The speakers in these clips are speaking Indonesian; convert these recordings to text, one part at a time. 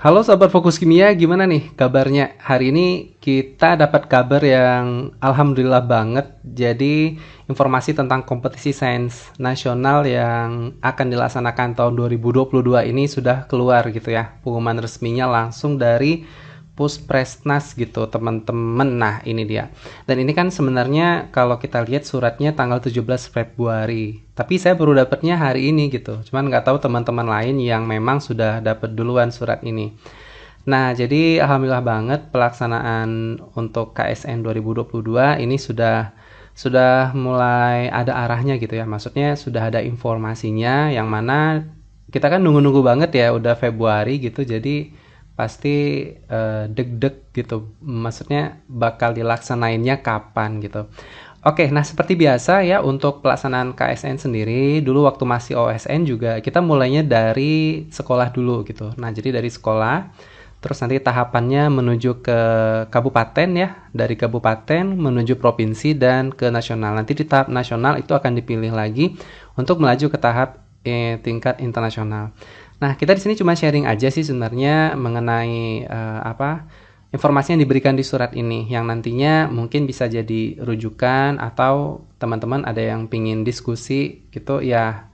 Halo Sobat Fokus Kimia, gimana nih kabarnya? Hari ini kita dapat kabar yang alhamdulillah banget. Jadi informasi tentang kompetisi sains nasional yang akan dilaksanakan tahun 2022 ini sudah keluar gitu ya. Pengumuman resminya langsung dari Puspresnas gitu teman-teman. Nah ini dia. Dan ini kan sebenarnya kalau kita lihat suratnya tanggal 17 Februari. Tapi saya baru dapatnya hari ini gitu. Cuman nggak tahu teman-teman lain yang memang sudah dapat duluan surat ini. Nah jadi alhamdulillah banget pelaksanaan untuk KSN 2022 ini sudah mulai ada arahnya gitu ya. Maksudnya sudah ada informasinya yang mana kita kan nunggu-nunggu banget ya udah Februari gitu. Jadi pasti deg-deg gitu. Maksudnya bakal dilaksanainnya kapan gitu. Oke, nah seperti biasa ya untuk pelaksanaan KSN sendiri, dulu waktu masih OSN juga kita mulainya dari sekolah dulu gitu. Nah, jadi dari sekolah, terus nanti tahapannya menuju ke kabupaten ya, dari kabupaten menuju provinsi dan ke nasional. Nanti di tahap nasional itu akan dipilih lagi untuk melaju ke tahap tingkat internasional. Nah, kita di sini cuma sharing aja sih sebenarnya mengenai informasi yang diberikan di surat ini yang nantinya mungkin bisa jadi rujukan atau teman-teman ada yang pingin diskusi gitu ya.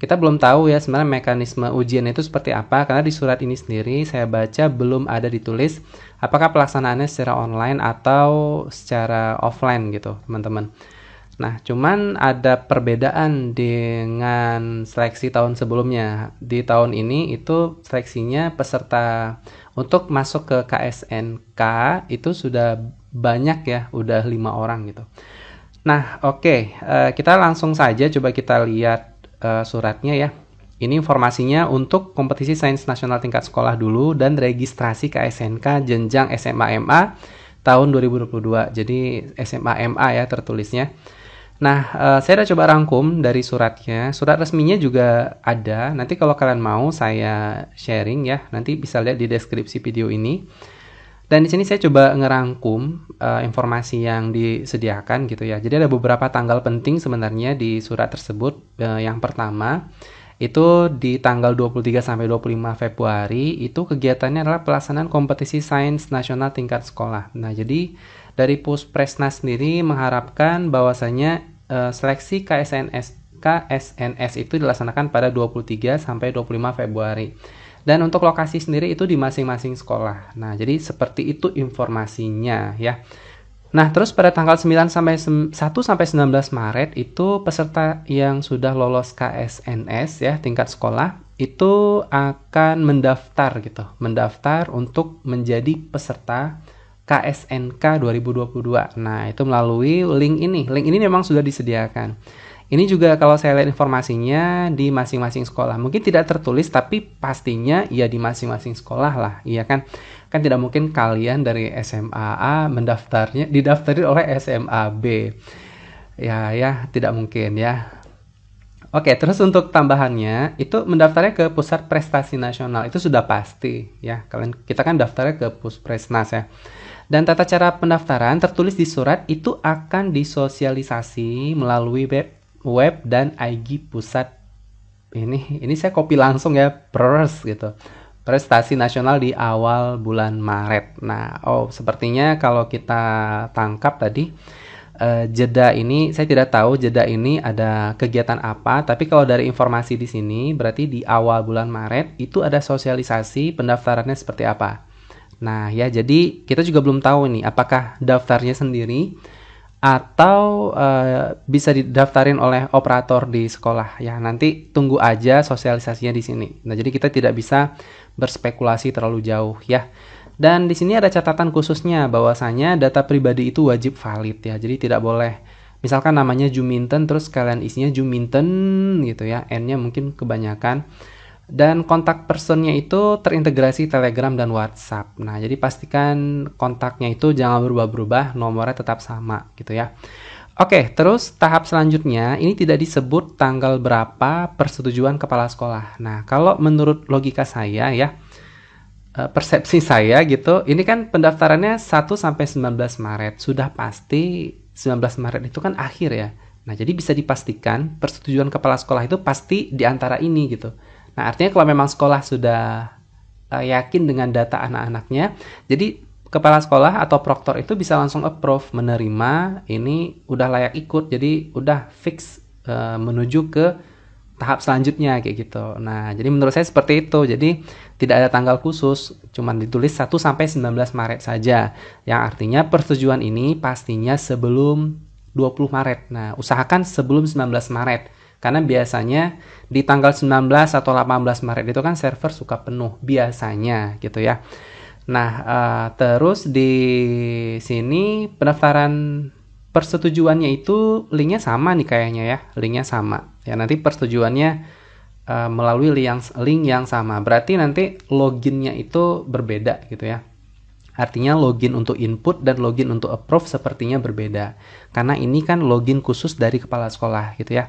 Kita belum tahu ya sebenarnya mekanisme ujian itu seperti apa karena di surat ini sendiri saya baca belum ada ditulis apakah pelaksanaannya secara online atau secara offline gitu, teman-teman. Nah, cuman ada perbedaan dengan seleksi tahun sebelumnya. Di tahun ini itu seleksinya peserta untuk masuk ke KSNK itu sudah banyak ya, udah 5 orang gitu. Nah, oke, kita langsung saja coba kita lihat suratnya ya. Ini informasinya untuk kompetisi sains nasional tingkat sekolah dulu dan registrasi KSNK jenjang SMA MA tahun 2022. Jadi SMA MA ya tertulisnya. Nah, saya udah coba rangkum dari suratnya. Surat resminya juga ada. Nanti kalau kalian mau saya sharing ya. Nanti bisa lihat di deskripsi video ini. Dan di sini saya coba ngerangkum informasi yang disediakan gitu ya. Jadi ada beberapa tanggal penting sebenarnya di surat tersebut. Yang pertama itu di tanggal 23 sampai 25 Februari itu kegiatannya adalah pelaksanaan kompetisi sains nasional tingkat sekolah. Nah, jadi dari Puspresnas sendiri mengharapkan bahwasanya seleksi KSNS itu dilaksanakan pada 23 sampai 25 Februari. Dan untuk lokasi sendiri itu di masing-masing sekolah. Nah, jadi seperti itu informasinya ya. Nah, terus pada tanggal 9 sampai 1 sampai 19 Maret itu peserta yang sudah lolos KSNS ya tingkat sekolah itu akan mendaftar gitu. Mendaftar untuk menjadi peserta KSNK 2022. Nah, itu melalui link ini. Link ini memang sudah disediakan. Ini juga kalau saya lihat informasinya di masing-masing sekolah. Mungkin tidak tertulis tapi pastinya ya di masing-masing sekolah lah, iya kan? Kan tidak mungkin kalian dari SMA A didaftari oleh SMA B. Ya, tidak mungkin ya. Oke, terus untuk tambahannya itu mendaftarnya ke Pusat Prestasi Nasional itu sudah pasti ya. Kita kan daftarnya ke Puspresnas ya. Dan tata cara pendaftaran tertulis di surat itu akan disosialisasi melalui web dan IG pusat. Ini saya copy langsung ya, gitu. Prestasi nasional di awal bulan Maret. Nah, sepertinya kalau kita tangkap tadi jeda ini saya tidak tahu jeda ini ada kegiatan apa, tapi kalau dari informasi di sini berarti di awal bulan Maret itu ada sosialisasi pendaftarannya seperti apa. Nah, ya jadi kita juga belum tahu nih apakah daftarnya sendiri atau bisa didaftarin oleh operator di sekolah ya. Nanti tunggu aja sosialisasinya di sini. Nah, jadi kita tidak bisa berspekulasi terlalu jauh ya. Dan di sini ada catatan khususnya bahwasanya data pribadi itu wajib valid ya. Jadi tidak boleh misalkan namanya Juminten terus kalian isinya Juminten gitu ya. N-nya mungkin kebanyakan. Dan kontak personnya itu terintegrasi Telegram dan WhatsApp. Nah, jadi pastikan kontaknya itu jangan berubah-berubah, nomornya tetap sama gitu ya. Oke, terus tahap selanjutnya ini tidak disebut tanggal berapa persetujuan kepala sekolah. Nah, kalau menurut logika saya ya, persepsi saya gitu, ini kan pendaftarannya 1 sampai 19 Maret. Sudah pasti 19 Maret itu kan akhir ya. Nah, jadi bisa dipastikan persetujuan kepala sekolah itu pasti di antara ini gitu. Nah, artinya kalau memang sekolah sudah yakin dengan data anak-anaknya. Jadi kepala sekolah atau proktor itu bisa langsung approve, menerima ini udah layak ikut, jadi udah fix menuju ke tahap selanjutnya kayak gitu. Nah, jadi menurut saya seperti itu. Jadi tidak ada tanggal khusus, cuman ditulis 1 sampai 19 Maret saja. Yang artinya persetujuan ini pastinya sebelum 20 Maret. Nah, usahakan sebelum 19 Maret. Karena biasanya di tanggal 19 atau 18 Maret itu kan server suka penuh biasanya gitu ya. Nah, terus di sini pendaftaran persetujuannya itu linknya sama nih kayaknya ya, linknya sama. Ya nanti persetujuannya melalui link yang sama. Berarti nanti loginnya itu berbeda gitu ya. Artinya login untuk input dan login untuk approve sepertinya berbeda. Karena ini kan login khusus dari kepala sekolah gitu ya.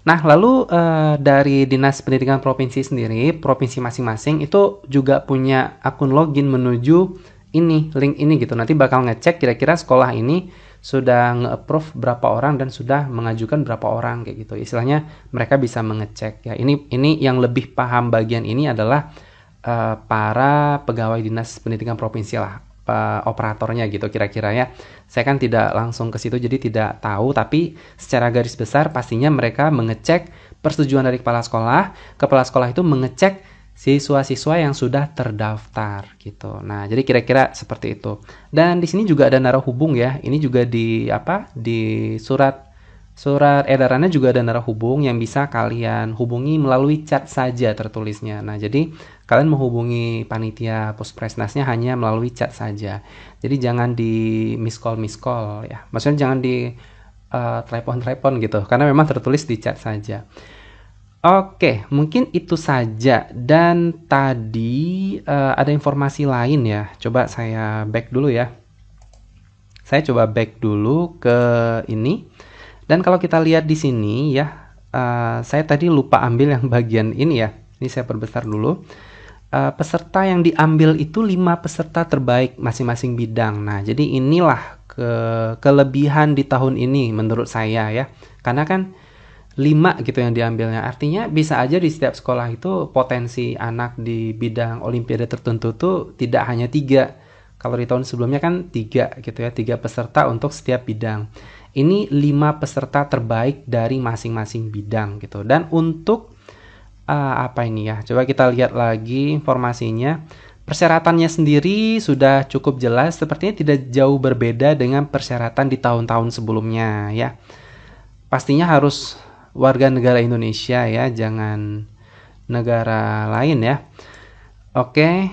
Nah, lalu dari Dinas Pendidikan Provinsi sendiri, provinsi masing-masing itu juga punya akun login menuju ini, link ini gitu. Nanti bakal ngecek kira-kira sekolah ini sudah nge-approve berapa orang dan sudah mengajukan berapa orang kayak gitu. Istilahnya mereka bisa mengecek ya. Ini yang lebih paham bagian ini adalah para pegawai Dinas Pendidikan Provinsi lah, operatornya gitu kira-kira ya. Saya kan tidak langsung ke situ jadi tidak tahu, tapi secara garis besar pastinya mereka mengecek persetujuan dari kepala sekolah itu mengecek siswa-siswa yang sudah terdaftar gitu. Nah, jadi kira-kira seperti itu. Dan di sini juga ada naruh hubung ya. Ini juga di surat edarannya juga ada naruh hubung yang bisa kalian hubungi melalui chat saja tertulisnya. Nah, jadi kalian menghubungi panitia Puspresnasnya hanya melalui chat saja. Jadi jangan di miss call ya. Maksudnya jangan di telepon gitu karena memang tertulis di chat saja. Oke, mungkin itu saja. Dan tadi ada informasi lain ya. Coba saya back dulu ya. Saya coba back dulu ke ini. Dan kalau kita lihat di sini ya, saya tadi lupa ambil yang bagian ini ya. Ini saya perbesar dulu. Peserta yang diambil itu 5 peserta terbaik masing-masing bidang. Nah, jadi inilah kelebihan di tahun ini menurut saya ya. Karena kan 5 gitu yang diambilnya. Artinya bisa aja di setiap sekolah itu potensi anak di bidang olimpiade tertentu tuh tidak hanya 3. Kalau di tahun sebelumnya kan 3 gitu ya, 3 peserta untuk setiap bidang. Ini 5 peserta terbaik dari masing-masing bidang gitu. Dan untuk apa ini ya? Coba kita lihat lagi informasinya. Persyaratannya sendiri sudah cukup jelas, sepertinya tidak jauh berbeda dengan persyaratan di tahun-tahun sebelumnya ya. Pastinya harus warga negara Indonesia ya, jangan negara lain ya. Oke,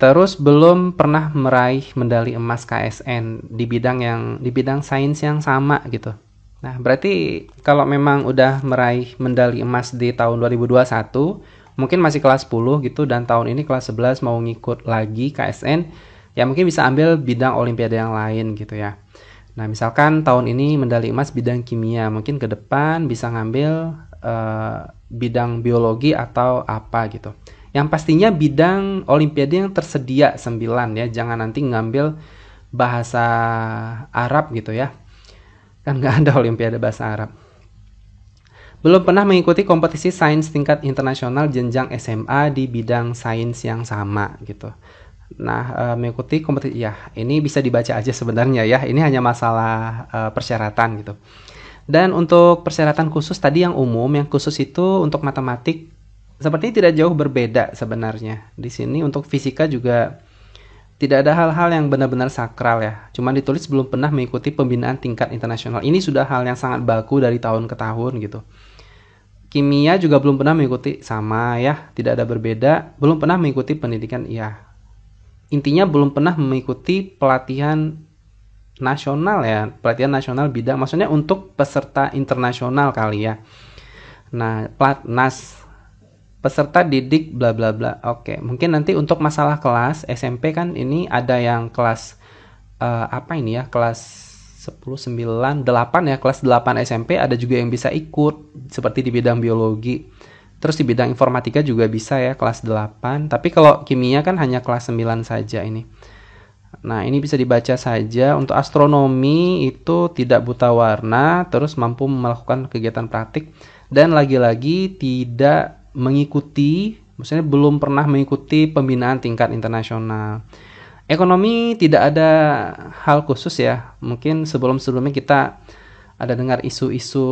terus belum pernah meraih medali emas KSN di bidang sains yang sama gitu. Nah, berarti kalau memang udah meraih medali emas di tahun 2021, mungkin masih kelas 10 gitu dan tahun ini kelas 11 mau ngikut lagi KSN, ya mungkin bisa ambil bidang olimpiade yang lain gitu ya. Nah, misalkan tahun ini medali emas bidang kimia, mungkin ke depan bisa ngambil bidang biologi atau apa gitu. Yang pastinya bidang olimpiade yang tersedia 9 ya, jangan nanti ngambil bahasa Arab gitu ya. Kan nggak ada olimpiade bahasa Arab. Belum pernah mengikuti kompetisi sains tingkat internasional jenjang SMA di bidang sains yang sama gitu. Nah, mengikuti kompetisi ya, ini bisa dibaca aja sebenarnya ya. Ini hanya masalah persyaratan gitu. Dan untuk persyaratan khusus tadi yang umum, yang khusus itu untuk matematik sepertinya tidak jauh berbeda sebenarnya. Di sini untuk fisika juga tidak ada hal-hal yang benar-benar sakral ya. Cuman ditulis belum pernah mengikuti pembinaan tingkat internasional. Ini sudah hal yang sangat baku dari tahun ke tahun gitu. Kimia juga belum pernah mengikuti, sama ya, tidak ada berbeda. Belum pernah mengikuti pendidikan ya. Intinya belum pernah mengikuti pelatihan nasional ya, pelatihan nasional bidang, maksudnya untuk peserta internasional kali ya. Nah, Platnas, peserta didik bla bla bla. Oke, mungkin nanti untuk masalah kelas SMP kan ini ada yang kelas apa ini ya, kelas 10, 9, 8 ya, kelas 8 SMP ada juga yang bisa ikut seperti di bidang biologi. Terus di bidang informatika juga bisa ya, kelas 8. Tapi kalau kimia kan hanya kelas 9 saja ini. Nah, ini bisa dibaca saja. Untuk astronomi itu tidak buta warna, terus mampu melakukan kegiatan praktik. Dan lagi-lagi tidak mengikuti Maksudnya belum pernah mengikuti pembinaan tingkat internasional. Ekonomi tidak ada hal khusus ya. Mungkin sebelum-sebelumnya kita ada dengar isu-isu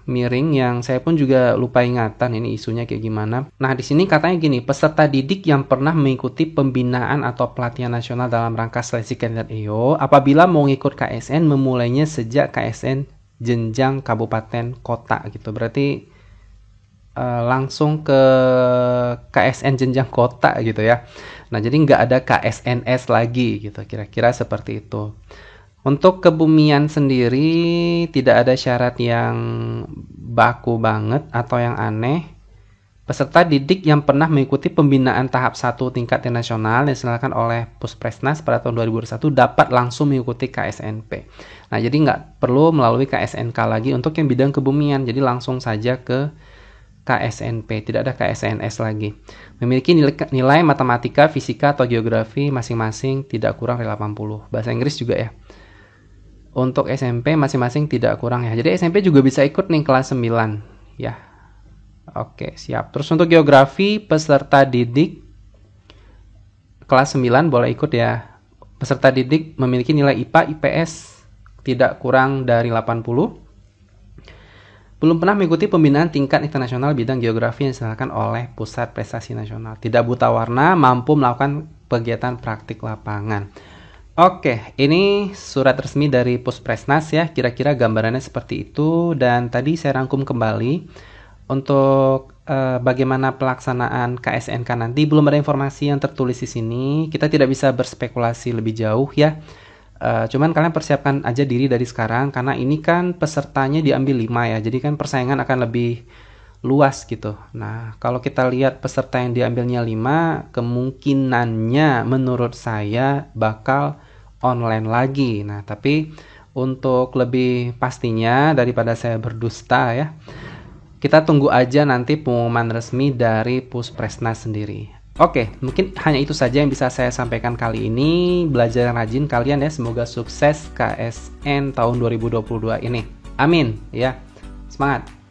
miring yang saya pun juga lupa ingatan ini isunya kayak gimana. Nah, di sini katanya gini, peserta didik yang pernah mengikuti pembinaan atau pelatihan nasional dalam rangka seleksi kandidat EO apabila mau ngikut KSN memulainya sejak KSN jenjang kabupaten kota gitu. Berarti langsung ke KSN jenjang kota gitu ya. Nah, jadi nggak ada KSNS lagi gitu, kira-kira seperti itu. Untuk kebumian sendiri tidak ada syarat yang baku banget atau yang aneh. Peserta didik yang pernah mengikuti pembinaan tahap 1 tingkat nasional yang diselenggarakan oleh Puspresnas pada tahun 2021 dapat langsung mengikuti KSNP. Nah, jadi nggak perlu melalui KSNK lagi untuk yang bidang kebumian, jadi langsung saja ke KSNP, tidak ada KSNS lagi. Memiliki nilai matematika, fisika, atau geografi masing-masing tidak kurang dari 80. Bahasa Inggris juga ya. Untuk SMP masing-masing tidak kurang ya. Jadi SMP juga bisa ikut nih kelas 9 ya. Oke, siap. Terus untuk geografi peserta didik kelas 9 boleh ikut ya. Peserta didik memiliki nilai IPA, IPS tidak kurang dari 80. Belum pernah mengikuti pembinaan tingkat internasional bidang geografi yang diselenggarakan oleh Pusat Prestasi Nasional. Tidak buta warna, mampu melakukan kegiatan praktik lapangan. Oke, ini surat resmi dari Puspresnas ya, kira-kira gambarannya seperti itu. Dan tadi saya rangkum kembali untuk bagaimana pelaksanaan KSNK nanti. Belum ada informasi yang tertulis di sini, kita tidak bisa berspekulasi lebih jauh ya. Cuman kalian persiapkan aja diri dari sekarang, karena ini kan pesertanya diambil 5 ya, jadi kan persaingan akan lebih luas gitu. Nah, kalau kita lihat peserta yang diambilnya 5, kemungkinannya menurut saya bakal online lagi. Nah, tapi untuk lebih pastinya daripada saya berdusta ya, kita tunggu aja nanti pengumuman resmi dari Puspresnas sendiri. Oke, mungkin hanya itu saja yang bisa saya sampaikan kali ini. Belajar yang rajin kalian ya, semoga sukses KSN tahun 2022 ini. Amin ya. Semangat.